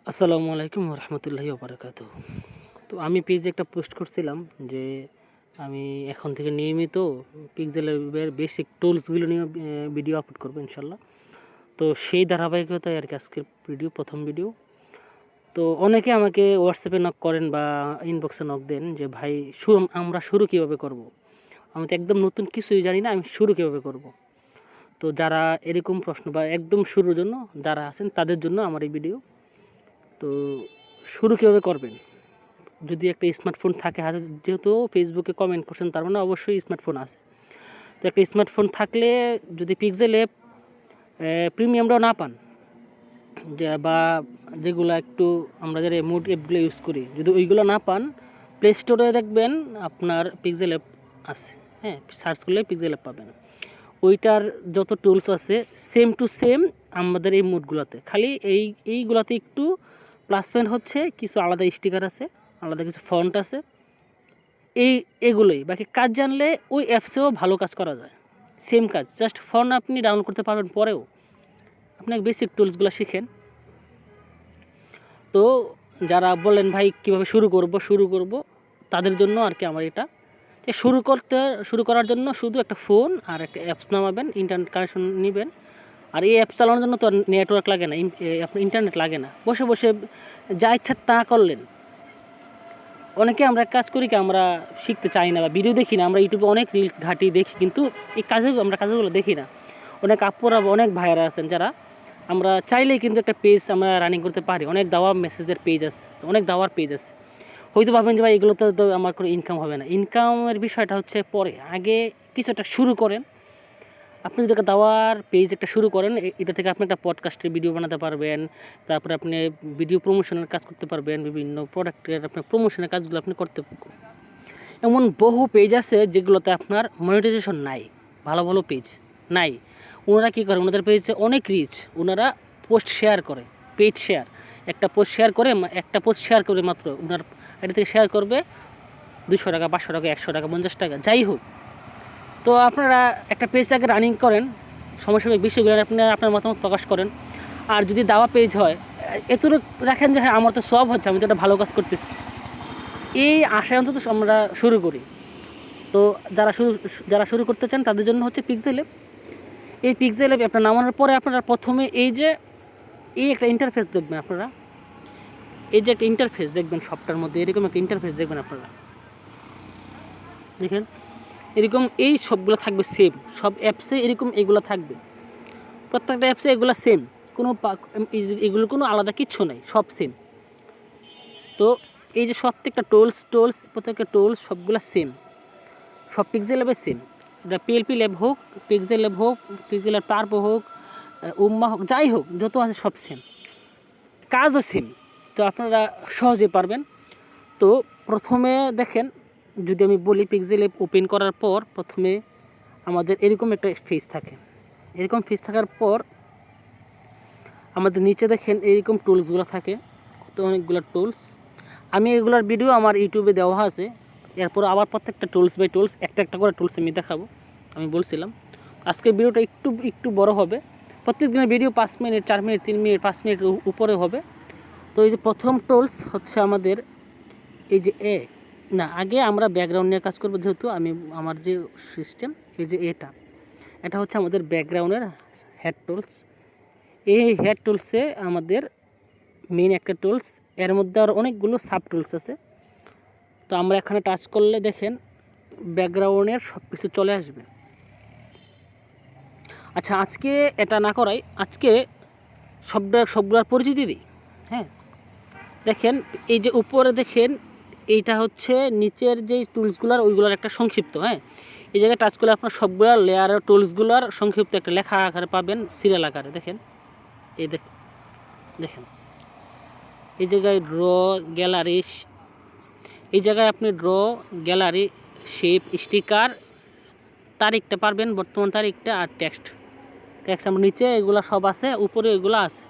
আসসালামু আলাইকুম রহমতুল্লাহি ওবারাকাতু। তো আমি পেজে একটা পোস্ট করছিলাম যে আমি এখন থেকে নিয়মিত পিক্সেলের বেসিক টুলসগুলো নিয়ে ভিডিও আপলোড করবো ইনশাল্লাহ। তো সেই ধারাবাহিকতায় আর কি আজকের ভিডিও, প্রথম ভিডিও। তো অনেকে আমাকে হোয়াটসঅ্যাপে নক করেন বা ইনবক্সে নক দেন যে ভাই আমরা শুরু কীভাবে করব। আমি তো একদম নতুন কিছুই জানি না, আমি শুরু কীভাবে করব। তো যারা এরকম প্রশ্ন বা একদম শুরুর জন্য যারা আছেন তাদের জন্য আমার এই ভিডিও। তো শুরু কীভাবে করবেন, যদি একটা স্মার্টফোন থাকে হাতে, যেহেতু ফেসবুকে কমেন্ট করছেন তার মানে অবশ্যই স্মার্টফোন আছে। তো একটা স্মার্টফোন থাকলে যদি পিক্সেল অ্যাপ প্রিমিয়ামটাও না পান, বা যেগুলো একটু আমরা যারা মোড অ্যাপগুলো ইউজ করি, যদি ওইগুলো না পান, প্লে স্টোরে দেখবেন আপনার পিক্সেল অ্যাপ আছে। হ্যাঁ, সার্চ করলে পিক্সেল অ্যাপ পাবেন। ওইটার যত টুলস আছে সেম টু সেম আমাদের এই মোডগুলোতে, খালি এইগুলোতে একটু প্লাস পয়েন্ট হচ্ছে কিছু আলাদা স্টিকার আছে, আলাদা কিছু ফন্ট আছে, এগুলোই। বাকি কাজ জানলে ওই অ্যাপসেও ভালো কাজ করা যায়, সেম কাজ, জাস্ট ফন্ট আপনি ডাউনলোড করতে পারবেন। পরেও আপনি বেসিক টুলসগুলো শিখেন। তো যারা বলেন ভাই কীভাবে শুরু করব তাদের জন্য আর কি আমার এটা, যে শুরু করার জন্য শুধু একটা ফোন আর একটা অ্যাপস নামাবেন, ইন্টারনেট কানেকশন নেবেন। আর এই অ্যাপ চালানোর জন্য তো নেটওয়ার্ক লাগে না, আপনার ইন্টারনেট লাগে না, বসে বসে যা ইচ্ছা তা করলেন। অনেকে আমরা কাজ করি কি, আমরা শিখতে চাই না বা ভিডিও দেখি না, আমরা ইউটিউবে অনেক রিলস ঘাটি দেখি, কিন্তু এই কাজগুলো দেখি না। অনেক আপুরা অনেক ভাইয়েরা আছেন যারা আমরা চাইলেই কিন্তু একটা পেজ আমরা রানিং করতে পারি। অনেক দাওয়া মেসেজের পেজ আছে, অনেক দাওয়ার পেজ আছে। হয়তো ভাবেন যে ভাই এগুলোতে তো আমার কোনো ইনকাম হবে না। ইনকামের বিষয়টা হচ্ছে পরে, আগে কিছু একটা শুরু করেন। আপনি যদি একটা দাওয়ার পেজ একটা শুরু করেন, এটা থেকে আপনি একটা পডকাস্টের ভিডিও বানাতে পারবেন, তারপরে আপনি ভিডিও প্রমোশনের কাজ করতে পারবেন, বিভিন্ন প্রোডাক্টের আপনার প্রমোশনের কাজগুলো আপনি করতে পারবেন। এমন বহু পেজ আছে যেগুলোতে আপনার মনিটাইজেশন নাই, ভালো ভালো পেজ নাই। ওনারা কী করে, ওনাদের পেজে অনেক রিচ, ওনারা পোস্ট শেয়ার করে, পেইড শেয়ার। একটা পোস্ট শেয়ার করে মাত্র ওনার এটা থেকে শেয়ার করবে 200 টাকা, 500 টাকা, 100 টাকা, 50 টাকা, যাই হোক। তো আপনারা একটা পেজটাকে রানিং করেন, সমসাময়িক বিষয়গুলো আপনি আপনার মতামত প্রকাশ করেন। আর যদি দাওয়া পেজ হয়, এতটুকু রাখেন যে হ্যাঁ আমার তো সব হচ্ছে, আমি তো একটা ভালো কাজ করতেছি, এই আশায় অন্তত আমরা শুরু করি। তো যারা শুরু করতে চান তাদের জন্য হচ্ছে পিক্সেল অ্যাপ। এই পিক্সেল অ্যাপ আপনার নামানোর পরে আপনারা প্রথমে এই একটা ইন্টারফেস দেখবেন, আপনারা এই যে একটা ইন্টারফেস দেখবেন, সবটার মধ্যে এরকম একটা ইন্টারফেস দেখবেন আপনারা, দেখেন এরকম এই সবগুলো থাকবে সেম, সব অ্যাপসে এরকম এগুলো থাকবে, প্রত্যেকটা অ্যাপসে এগুলো সেম, এগুলো কোনো আলাদা কিচ্ছু নাই, সব সেম। তো এই যে প্রত্যেকটা প্রত্যেকটা টুলস সবগুলো সেম, সব পিক্সেল ল্যাবে সেম। এটা পিএলপি ল্যাব হোক, পিক্সেল ল্যাব হোক, পিক্সেল ল্যাব টার্বো হোক, উম্মা হোক, যাই হোক, যত আছে সব সেম, কাজও সেম। তো আপনারা সহজে পারবেন। তো প্রথমে দেখেন, যদি আমি বলি পিক্সেল অ্যাপ ওপেন করার পর প্রথমে আমাদের এরকম একটা ফেস থাকে। এরকম ফেস থাকার পর আমাদের নিচে দেখেন এরকম টুলসগুলো থাকে, তো অনেকগুলো টুলস। আমি এগুলোর ভিডিও আমার ইউটিউবে দেওয়া আছে। এরপর আবার প্রত্যেকটা টুলস বাই টুলস একটা করে টুলস আমি দেখাবো। আমি বলছিলাম আজকের ভিডিওটা একটু বড় হবে। প্রত্যেক দিনের video 5 minute, 4 minute, 3 minute, 5 minute উপরে হবে। তো এই যে প্রথম টুলস হচ্ছে আমাদের এই যে আগে আমরা ব্যাকগ্রাউন্ড নিয়ে কাজ করবো, যেহেতু আমার যে সিস্টেম, এই যে এটা হচ্ছে আমাদের ব্যাকগ্রাউন্ডের হেড টুলস। এই হেড টুলসে আমাদের মেইন একটা টুলস, এর মধ্যে আর অনেকগুলো সাব টুলস আছে। তো আমরা এখানে টাচ করলে দেখেন ব্যাকগ্রাউন্ডের সব কিছু চলে আসবে। আচ্ছা, আজকে এটা না করাই, আজকে সবগুলোর পরিচিতি দিই। হ্যাঁ, দেখেন এই যে উপরে দেখেন, এইটা হচ্ছে নিচের যে টুলসগুলোর ওইগুলোর একটা সংক্ষিপ্ত। হ্যাঁ, এই জায়গায় টাচ করলে আপনার সবগুলো লেয়ারের টুলসগুলোর সংক্ষিপ্ত একটা লেখা আকারে পাবেন, সিরিয়াল আকারে। দেখেন এই দেখেন এই জায়গায় ড্র গ্যালারি, এই জায়গায় আপনি ড্র গ্যালারি, শেপ, স্টিকার, তারিখটা পারবেন, বর্তমান তারিখটা, আর টেক্সট আমার নিচে এগুলো সব আছে, উপরে এগুলো আছে।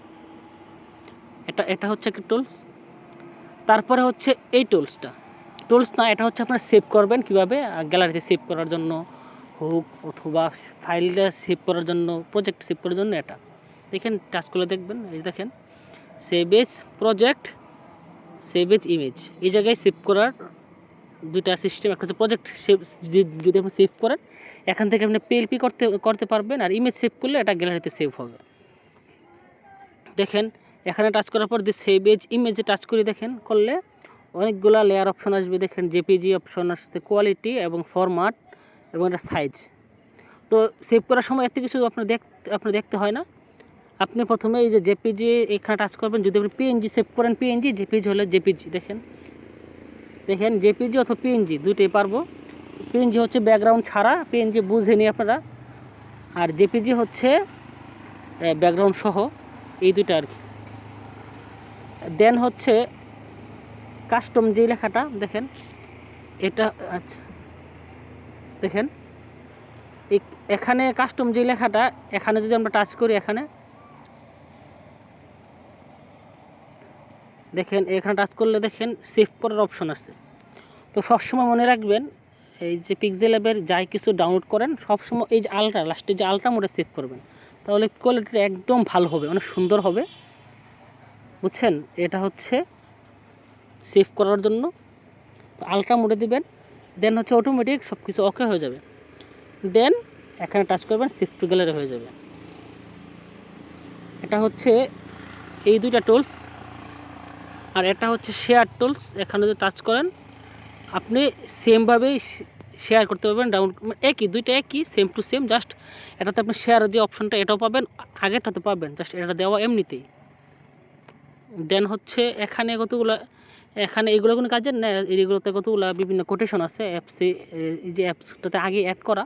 এটা হচ্ছে একটা টুলস। তারপরে হচ্ছে এই টুলস না, এটা হচ্ছে আপনার সেভ করবেন কীভাবে, গ্যালারিতে সেভ করার জন্য হোক, অথবা ফাইলটা সেভ করার জন্য, প্রজেক্ট সেভ করার জন্য। এটা দেখেন টাচ করলে দেখবেন, এই দেখেন save age project, save age image. এই জায়গায় সেভ করার দুইটা সিস্টেম, একটা হচ্ছে প্রজেক্ট সেভ, যদি আপনি সেভ করেন এখান থেকে আপনি পিএলপি করতে পারবেন, আর ইমেজ সেভ করলে এটা গ্যালারিতে সেভ হবে। দেখেন এখানে টাচ করার পর যে সেভ এজ ইমেজে টাচ করে দেখেন করলে অনেকগুলা লেয়ার অপশন আসবে। দেখেন জেপিজি অপশন আসছে, কোয়ালিটি এবং ফরম্যাট এবং এটা সাইজ। তো সেভ করার সময় এত কিছু আপনার দেখতে হয় না। আপনি প্রথমে এই যে জেপিজি এখানে টাচ করবেন। যদি আপনি পিএনজি সেভ করেন পিএনজি, জেপিজি হলে জেপিজি। দেখেন জেপিজি অথবা পিএনজি দুটোই পারবো। পিএনজি হচ্ছে ব্যাকগ্রাউন্ড ছাড়া, পিএনজি বুঝেনি আপনারা, আর জেপিজি হচ্ছে ব্যাকগ্রাউন্ড সহ, এই দুটো আর কি। দেন হচ্ছে কাস্টম যে লেখাটা দেখেন এটা, আচ্ছা দেখেন এখানে কাস্টম যে লেখাটা, এখানে যদি আমরা টাচ করি, এখানে দেখেন এখানে টাচ করলে দেখেন সেভ করার অপশন আছে। তো সবসময় মনে রাখবেন এই যে পিক্সেল অ্যাপের যাই কিছু ডাউনলোড করেন সবসময় এই যে আলট্রা, লাস্টে যে আলট্রা মোডে সেভ করবেন, তাহলে কোয়ালিটিটা একদম ভালো হবে, অনেক সুন্দর হবে, বুঝছেন। এটা হচ্ছে সেভ করার জন্য। তো আলট্রা মোডে দিবেন, দেন হচ্ছে অটোমেটিক সব কিছু ওকে হয়ে যাবে। দেন এখানে টাচ করবেন, সেভ টু গ্যালারি হয়ে যাবে। এটা হচ্ছে এই দুইটা টুলস, আর এটা হচ্ছে শেয়ার টুলস। এখানে যদি টাচ করেন আপনি সেমভাবেই শেয়ার করতে পারবেন, ডাউন একই, দুইটা একই, সেম টু সেম। জাস্ট এটাতে আপনি শেয়ার যে অপশনটা এটাও পাবেন, আগেরটাতে পাবেন, জাস্ট এটা দেওয়া এমনিতেই। দেন হচ্ছে এখানে কতগুলো, এখানে এগুলো কোনো কাজের না, এগুলোতে কতগুলো বিভিন্ন কোটেশন আছে অ্যাপসে, এই যে অ্যাপসটাতে আগে অ্যাড করা।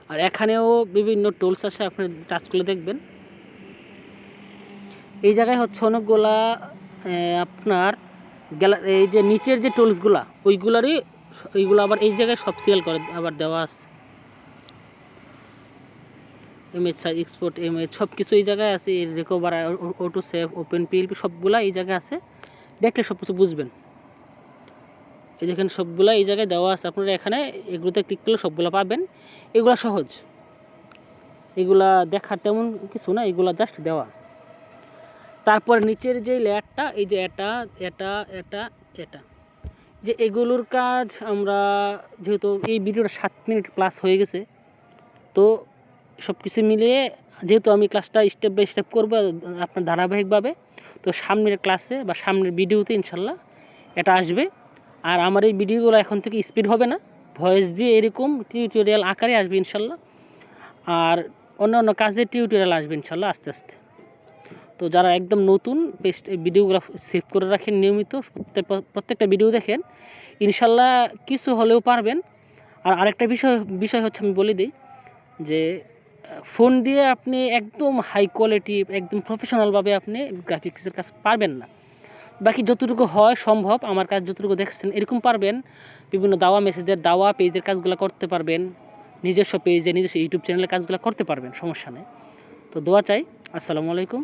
আর এখানেও বিভিন্ন টুলস আছে, আপনি টাচ করলে দেখবেন এই জায়গায় হচ্ছে অনেকগুলা আপনার এই যে নিচের যে টুলসগুলা ওইগুলো আবার এই জায়গায় সব সিরিয়াল করে আবার দেওয়া আছে। ইমেজ সাইজ, এক্সপোর্ট ইমেজ, সব কিছু এই জায়গায় আছে। Recover, auto save, open PLP সবগুলা এই জায়গায় আছে। দেখলে সব কিছু বুঝবেন। এই দেখেন সবগুলা এই জায়গায় দেওয়া আছে। আপনারা এখানে এগুলোতে ক্লিক করলে সবগুলো পাবেন। এগুলা সহজ, এগুলা দেখার তেমন কিছু না, এগুলা জাস্ট দেওয়া। তারপর নিচের যে লেয়ারটা, এই যে এটা এটা এটা এটা, যে এগুলোর কাজ আমরা, যেহেতু এই ভিডিওটা 7 মিনিট প্লাস হয়ে গেছে, তো সব কিছু মিলিয়ে যেহেতু আমি ক্লাসটা স্টেপ বাই স্টেপ করবো আপনার ধারাবাহিকভাবে, তো সামনের ক্লাসে বা সামনের ভিডিওতে ইনশাল্লাহ এটা আসবে। আর আমার এই ভিডিওগুলো এখন থেকে স্পিড হবে না, ভয়েস দিয়ে এরকম টিউটোরিয়াল আকারে আসবে ইনশাল্লাহ। আর অন্য কাজের টিউটোরিয়াল আসবে ইনশাল্লাহ আস্তে আস্তে। তো যারা একদম নতুন ভিডিওগুলো সেভ করে রাখেন নিয়মিত, প্রত্যেকটা ভিডিও দেখেন, ইনশাল্লাহ কিছু হলেও পারবেন। আর আরেকটা বিষয় হচ্ছে আমি বলে দিই যে ফোন দিয়ে আপনি একদম হাই কোয়ালিটি, একদম প্রফেশনালভাবে আপনি গ্রাফিক্সের কাজ পারবেন না। বাকি যতটুকু হয় সম্ভব, আমার কাজ যতটুকু দেখছেন এরকম পারবেন। বিভিন্ন দাওয়া মেসেজের, দাওয়া পেজের কাজগুলো করতে পারবেন, নিজস্ব পেজে, নিজস্ব ইউটিউব চ্যানেলের কাজগুলো করতে পারবেন, সমস্যা নেই। তো দোয়া চাই। আসসালামু আলাইকুম।